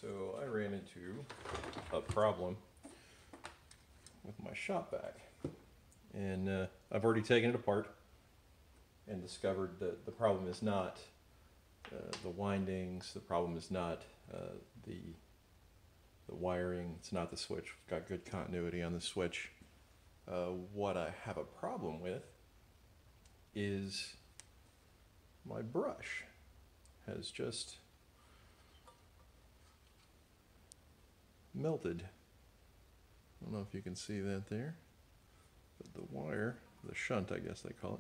So I ran into a problem with my Shop-Vac, and I've already taken it apart and discovered that the problem is not the windings, the problem is not the wiring, it's not the switch. We've got good continuity on the switch. What I have a problem with is my brush has just melted. I don't know if you can see that there, but the wire, the shunt I guess they call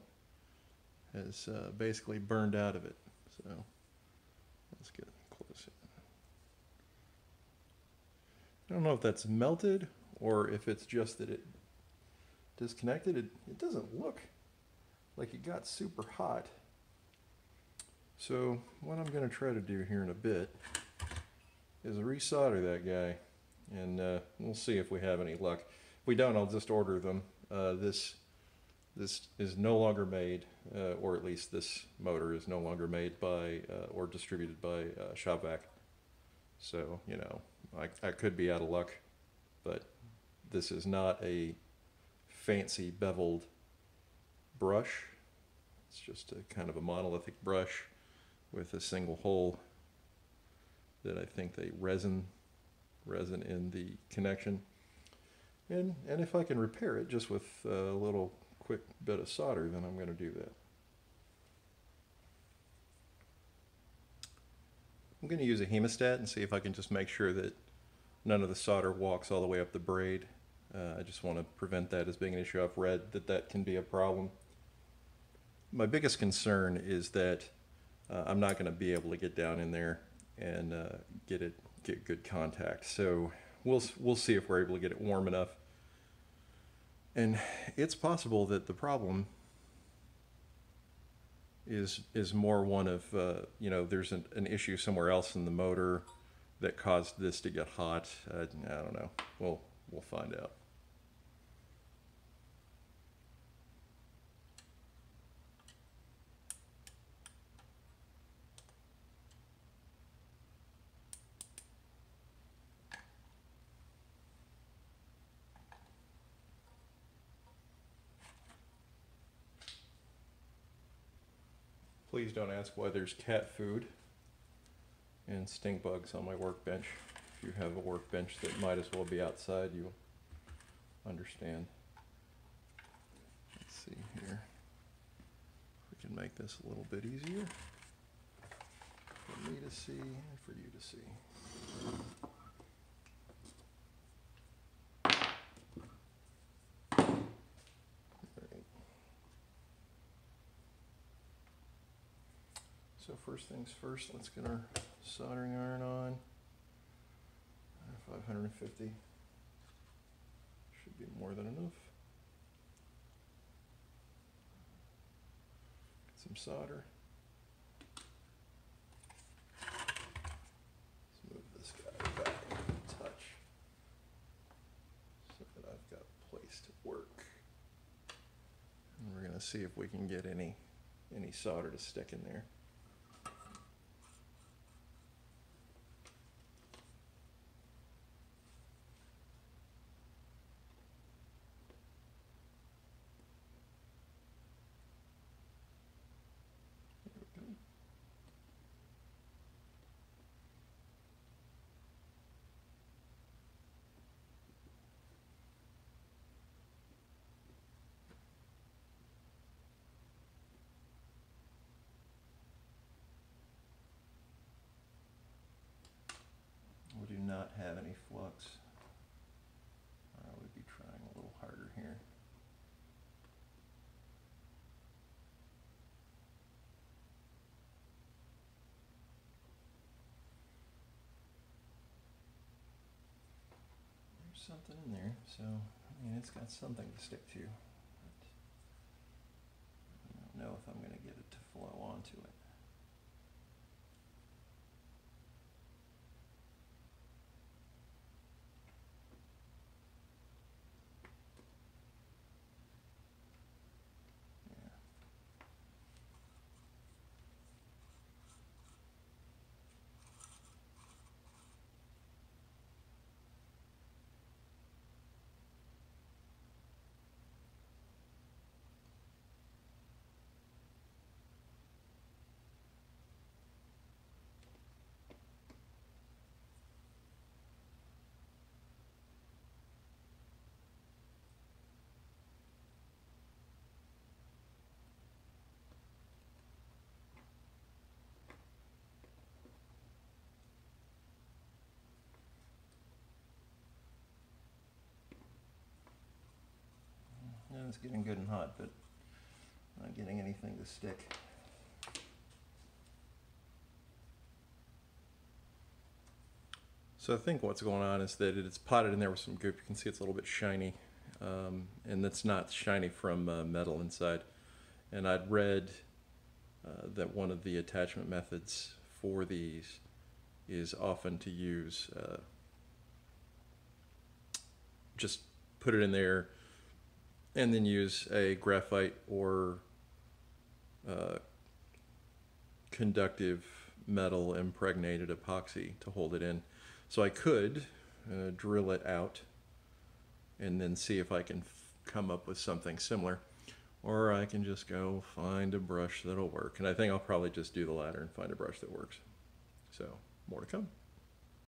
it, has basically burned out of it. So let's get close. I don't know if that's melted or if it's just that it disconnected. It doesn't look like it got super hot. So what I'm going to try to do here in a bit is resolder that guy, and we'll see if we have any luck. If we don't, I'll just order them. This is no longer made, or at least this motor is no longer made by or distributed by Shop-Vac. So, you know, I could be out of luck, but this is not a fancy beveled brush. It's just a kind of a monolithic brush with a single hole that I think they resin in the connection. And if I can repair it just with a little quick bit of solder, then I'm going to do that. I'm going to use a hemostat and see if I can just make sure that none of the solder walks all the way up the braid. I just want to prevent that as being an issue. I've read that can be a problem. My biggest concern is that I'm not going to be able to get down in there and get good contact. So we'll see if we're able to get it warm enough. And it's possible that the problem is more one of you know, there's an issue somewhere else in the motor that caused this to get hot. I don't know. We'll find out. Please don't ask why there's cat food and stink bugs on my workbench. If you have a workbench that might as well be outside, you'll understand. Let's see here. We can make this a little bit easier for me to see and for you to see. So first things first, let's get our soldering iron on. 550. Should be more than enough. Get some solder. Let's move this guy back a touch so that I've got a place to work. And we're going to see if we can get any solder to stick in there. We do not have any flux. I would be trying a little harder here. There's something in there, so I mean, it's got something to stick to. But I don't know if I'm going to get it to flow onto it. It's getting good and hot, but not getting anything to stick. So I think what's going on is that it's potted in there with some goop. You can see it's a little bit shiny, and that's not shiny from metal inside. And I'd read that one of the attachment methods for these is often to use just put it in there and then use a graphite or conductive metal impregnated epoxy to hold it in. So I could drill it out and then see if I can come up with something similar, or I can just go find a brush that'll work. And I think I'll probably just do the latter and find a brush that works. So more to come.